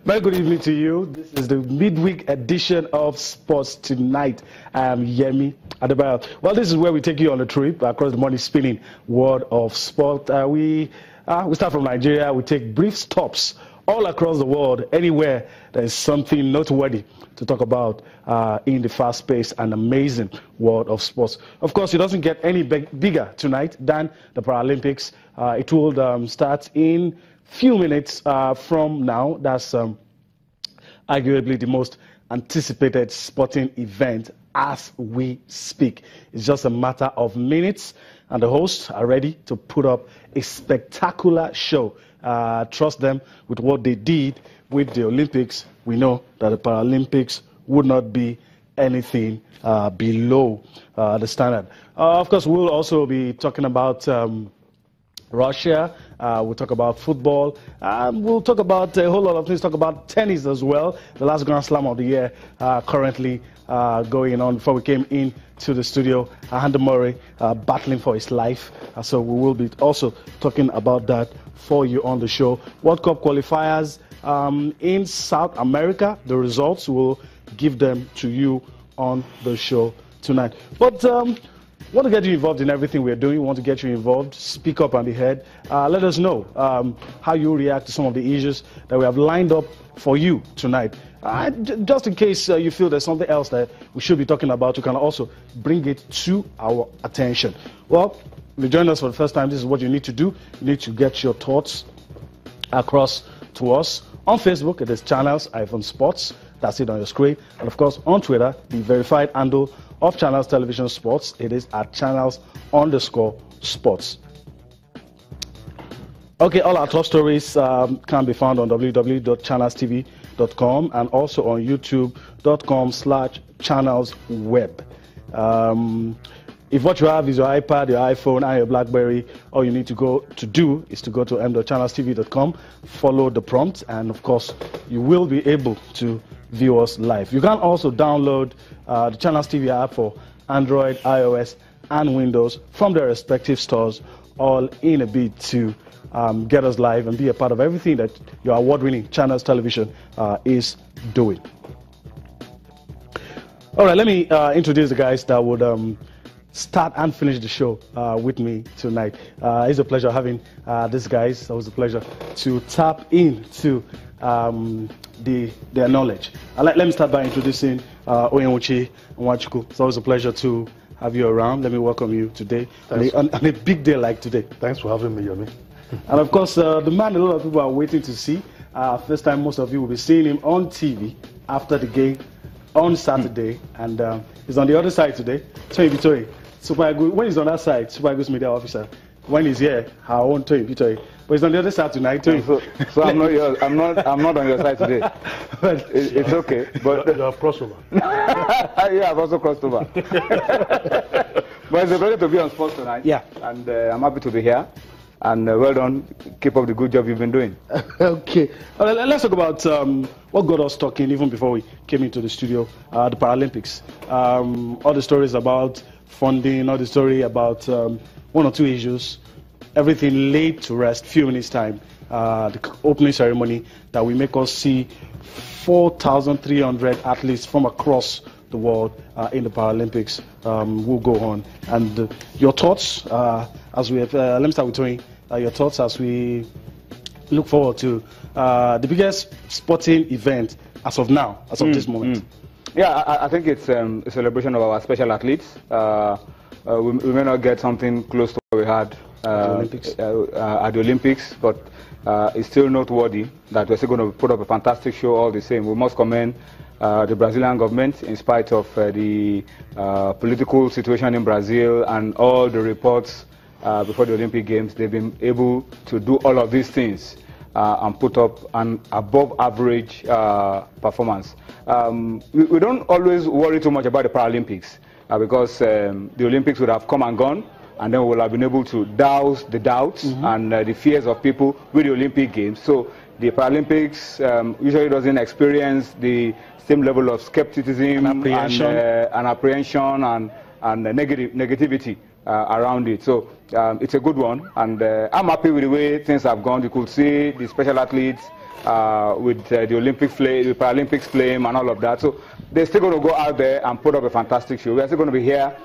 Very good evening to you. This is the midweek edition of Sports Tonight. I am Yemi Adebayo. Well, this is where we take you on a trip across the money spinning world of sport. We start from Nigeria. We take brief stops all across the world, anywhere there is something noteworthy to talk about in the fast-paced and amazing world of sports. Of course, it doesn't get any bigger tonight than the Paralympics. It will start in few minutes from now. That's arguably the most anticipated sporting event as we speak. It's just a matter of minutes, and the hosts are ready to put up a spectacular show. Trust them with what they did with the Olympics. We know that the Paralympics would not be anything below the standard. Of course, we'll also be talking about Russia. We'll talk about football. We'll talk about a whole lot of things. Talk about tennis as well. The last Grand Slam of the year currently going on. Before we came into the studio, Andy Murray battling for his life. So we will be also talking about that for you on the show. World Cup qualifiers in South America. The results, will give them to you on the show tonight. But want to get you involved in everything we're doing. We want to get you involved. Speak up and be heard. Let us know how you react to some of the issues that we have lined up for you tonight. Just in case you feel there's something else that we should be talking about, you can also bring it to our attention. Well, if you join us for the first time, this is what you need to do. You need to get your thoughts across to us. On Facebook, it is Channels Sports. That's it on your screen. And of course, on Twitter, the verified handle of Channels Television Sports, it is at Channels_Sports. Okay, all our top stories can be found on www.channelstv.com and also on youtube.com/channelsweb. If what you have is your iPad, your iPhone, and your BlackBerry, all you need to do is to go to m.channelstv.com, follow the prompt, and of course, you will be able to view us live. You can also download the Channels TV app for Android, iOS, and Windows from their respective stores, all in a bid to get us live and be a part of everything that your award-winning Channels Television is doing. All right, let me introduce the guys that would start and finish the show with me tonight. It's a pleasure having these guys. It was a pleasure to tap into their knowledge. Let me start by introducing Oyenwuchi Nwachukwu. It's always a pleasure to have you around. Let me welcome you today on a big day like today. Thanks for having me, Yomi. And of course, the man a lot of people are waiting to see. First time most of you will be seeing him on TV after the game on Saturday, and he's on the other side today. Tony Bitori. Super good. When he's on that side, Super Eagles media officer. When he's here, our own Tony Bitori. But he's on the other side tonight, Tony. So I'm not on your side today. But it's okay. But you have crossed over. Yeah, I've also crossed over. But it's a pleasure to be on Sports Tonight. Yeah. And I'm happy to be here. And well done. Keep up the good job you've been doing. Okay. Let's talk about what got us talking even before we came into the studio, the Paralympics. All the stories about funding, all the story about one or two issues, everything laid to rest, few minutes time. The opening ceremony that will make us see 4,300 athletes from across the world in the Paralympics will go on. And your thoughts as we have, let me start with Tony. Your thoughts as we look forward to the biggest sporting event as of now, as of this moment. Yeah, I think it's a celebration of our special athletes. We may not get something close to what we had at the Olympics, but it's still noteworthy that we're still going to put up a fantastic show all the same. We must commend the Brazilian government, in spite of the political situation in Brazil and all the reports before the Olympic Games. They've been able to do all of these things and put up an above average performance. We don't always worry too much about the Paralympics because the Olympics would have come and gone, and then we will have been able to douse the doubts and the fears of people with the Olympic Games. So the Paralympics usually doesn't experience the same level of skepticism and apprehension and negativity around it. So it's a good one, and I'm happy with the way things have gone. You could see the special athletes with the Paralympics flame and all of that. So they're still going to go out there and put up a fantastic show. We're still going to be here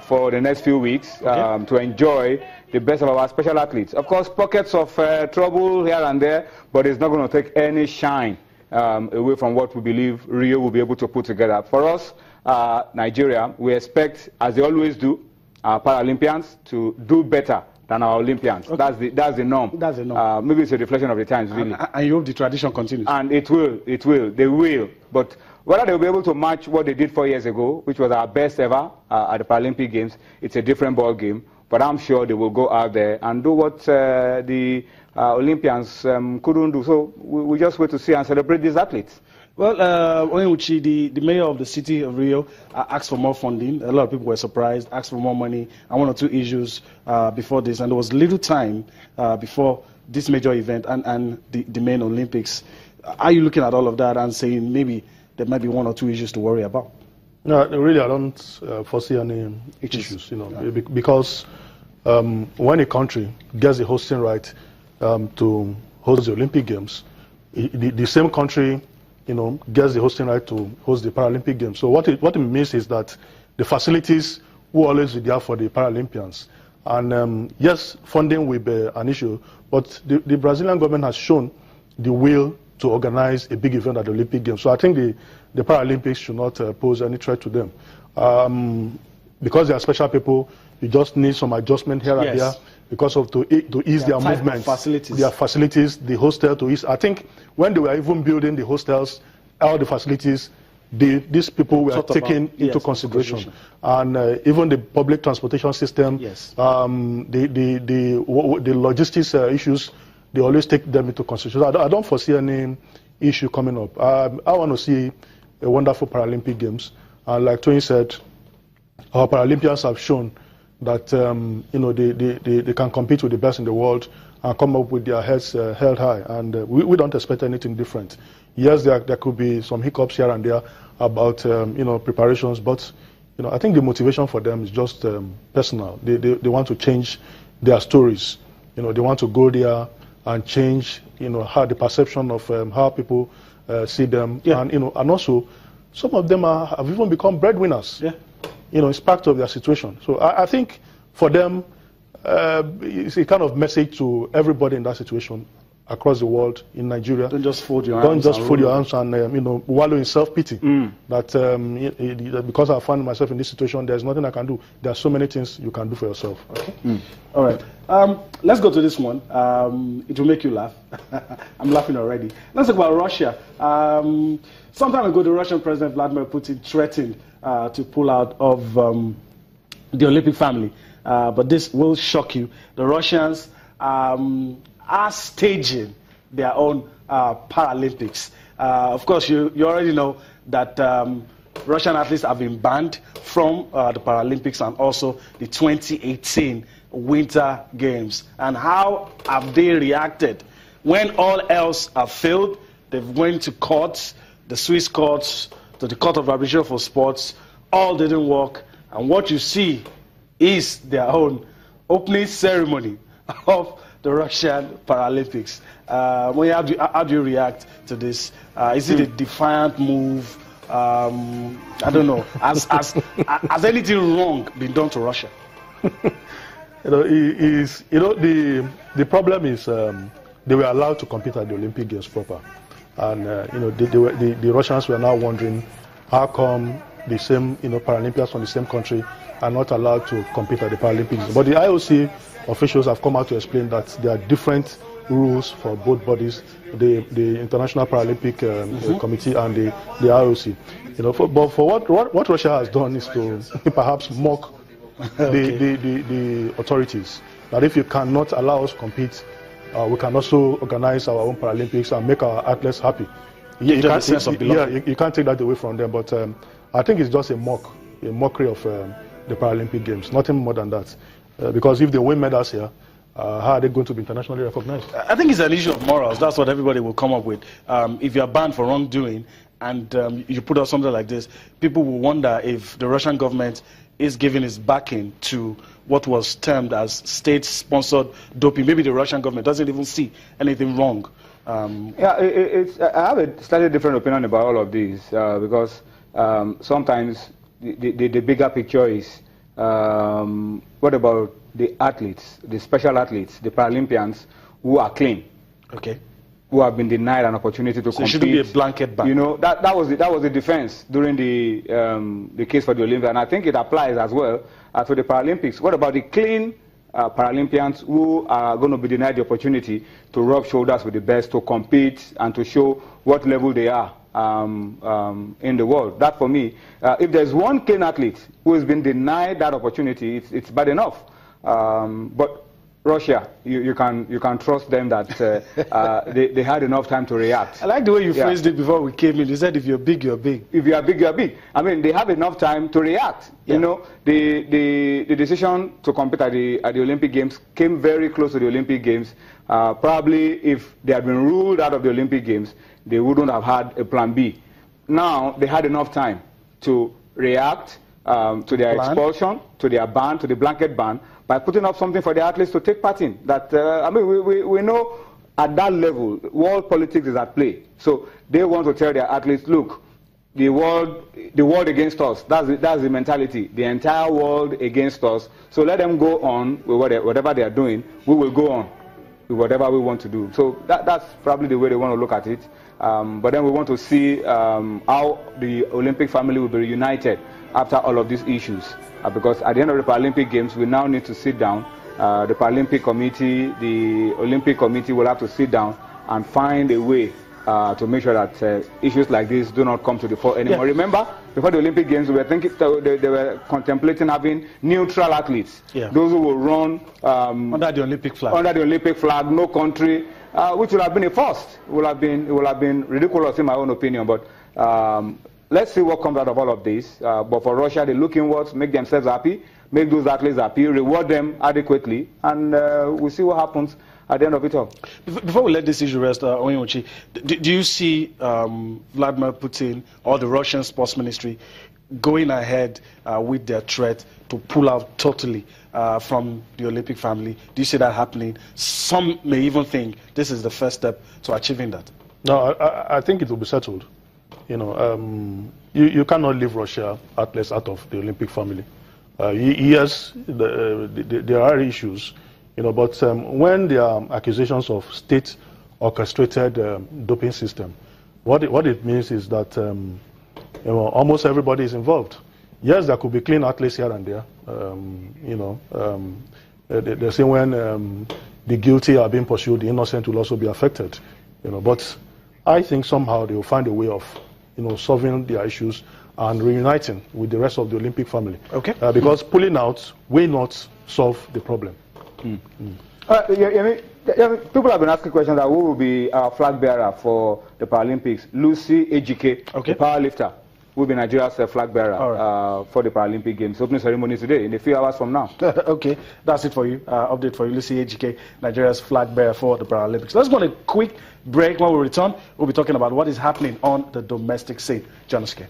for the next few weeks to enjoy the best of our special athletes. Of course, pockets of trouble here and there, but it's not going to take any shine away from what we believe Rio will be able to put together. For us, Nigeria, we expect, as they always do, our Paralympians to do better than our Olympians. Okay. That's the norm. That's the norm. Maybe it's a reflection of the times, really. And you hope the tradition continues. And it will. They will. But whether they'll be able to match what they did 4 years ago, which was our best ever at the Paralympic Games, it's a different ball game. But I'm sure they will go out there and do what the Olympians couldn't do. So we just wait to see and celebrate these athletes. Well, Onyewuchi, the mayor of the city of Rio, asked for more funding. A lot of people were surprised, asked for more money, and 1 or 2 issues before this. And there was little time before this major event and the main Olympics. Are you looking at all of that and saying maybe there might be 1 or 2 issues to worry about? No, really, I don't foresee any issues, because when a country gets the hosting right to host the Olympic Games, the same country gets the hosting right to host the Paralympic Games. So what it means is that the facilities will always be there for the Paralympians. And yes, funding will be an issue, but the Brazilian government has shown the will to organize a big event at the Olympic Games. So I think the Paralympics should not pose any threat to them. Because they are special people, you just need some adjustment here and there because of to ease their movement. Their facilities, the hostel to ease. I think when they were even building the hostels, all the facilities, these people were taken into consideration. And even the public transportation system, the logistics issues, they always take them into consideration. I don't foresee any issue coming up. I want to see a wonderful Paralympic Games. And like Tony said, our Paralympians have shown that they can compete with the best in the world and come up with their heads held high. And we don't expect anything different. Yes, there could be some hiccups here and there about preparations, but I think the motivation for them is just personal. They want to change their stories. They want to go there and change how the perception of how people see them, and also some of them have even become breadwinners. It's part of their situation. So I think for them, it's a kind of message to everybody in that situation across the world, in Nigeria. Don't just fold your arms. Don't just fold your arms and wallow in self-pity. That because I find myself in this situation, there's nothing I can do. There are so many things you can do for yourself. Okay. All right. Let's go to this one. It will make you laugh. I'm laughing already. Let's talk about Russia. Some time ago, the Russian President Vladimir Putin threatened to pull out of the Olympic family. But this will shock you. The Russians are staging their own Paralympics. Of course, you already know that Russian athletes have been banned from the Paralympics and also the 2018 Winter Games. And how have they reacted? When all else have failed, they've went to courts, the Swiss courts, to the Court of Arbitration for Sports. All didn't work. And what you see is their own opening ceremony of the Russian Paralympics. How do you react to this? Is it a defiant move? I don't know. Has anything wrong been done to Russia? The problem is they were allowed to compete at the Olympic Games proper, and the Russians were now wondering how come the same Paralympians from the same country are not allowed to compete at the Paralympics. But the IOC officials have come out to explain that there are different rules for both bodies, the International Paralympic Committee and the IOC. But for what Russia has done is to perhaps mock the authorities. That if you cannot allow us to compete, we can also organize our own Paralympics and make our athletes happy. You can't take that away from them. But I think it's just a mockery of the Paralympic Games. Nothing more than that. Because if they win medals here, how are they going to be internationally recognized? I think it's an issue of morals. That's what everybody will come up with. If you're banned for wrongdoing and you put out something like this, people will wonder if the Russian government is giving its backing to what was termed as state-sponsored doping. Maybe the Russian government doesn't even see anything wrong Yeah, I have a slightly different opinion about all of these because sometimes the bigger picture is what about the athletes, the special athletes, the Paralympians who are clean? Okay. Who have been denied an opportunity to compete. It shouldn't be a blanket ban. You know, that was the defense during the case for the Olympics, and I think it applies as well to the Paralympics. What about the clean Paralympians who are going to be denied the opportunity to rub shoulders with the best, to compete, and to show what level they are in the world? That, for me, if there's one clean athlete who has been denied that opportunity, it's bad enough. But Russia, you can trust them that they had enough time to react. I like the way you phrased it before we came in. You said if you're big, you're big. If you are big, you are big. I mean, they have enough time to react. Yeah. You know, the decision to compete at the Olympic Games came very close to the Olympic Games. Probably if they had been ruled out of the Olympic Games, they wouldn't have had a plan B. Now they had enough time to react to their expulsion, to their ban, to the blanket ban, by putting up something for the athletes to take part in. That I mean, we know at that level, world politics is at play. So they want to tell their athletes, look, the world against us. That's the mentality. The entire world against us. So let them go on with whatever they are doing. We will go on with whatever we want to do. So that's probably the way they want to look at it. But then we want to see how the Olympic family will be reunited after all of these issues. Because at the end of the Paralympic Games, we now need to sit down. The Paralympic Committee, the Olympic Committee will have to sit down and find a way to make sure that issues like this do not come to the fore anymore. Yeah. Remember, before the Olympic Games, we were thinking they were contemplating having neutral athletes. Yeah. Those who will run under the Olympic flag. Under the Olympic flag, no country, which would have been a first. It would have been ridiculous in my own opinion. But let's see what comes out of all of this. But for Russia, they look inwards, make themselves happy, make those athletes happy, reward them adequately, and we'll see what happens at the end of it all. Before we let this issue rest, Onyeochi, do you see Vladimir Putin or the Russian Sports Ministry going ahead with their threat to pull out totally from the Olympic family? Do you see that happening? Some may even think this is the first step to achieving that. No, I think it will be settled. You know, you cannot leave Russia athletes out of the Olympic family. Yes, there are issues, you know, but when there are accusations of state-orchestrated doping system, what it means is that you know, almost everybody is involved. Yes, there could be clean athletes here and there. You know, they say when the guilty are being pursued, the innocent will also be affected. You know, but I think somehow they will find a way of, you know, solving their issues and reuniting with the rest of the Olympic family. Okay. Because pulling out will not solve the problem. People have been asking questions that who will be our flag bearer for the Paralympics. Lucy Ejike, the powerlifter, will be Nigeria's flag bearer for the Paralympic Games. Opening ceremony today in a few hours from now. Okay, that's it for you. Update for you. Lucy Ejike, Nigeria's flag bearer for the Paralympics. Let's go on a quick break. When we return, we'll be talking about what is happening on the domestic scene. Join us again.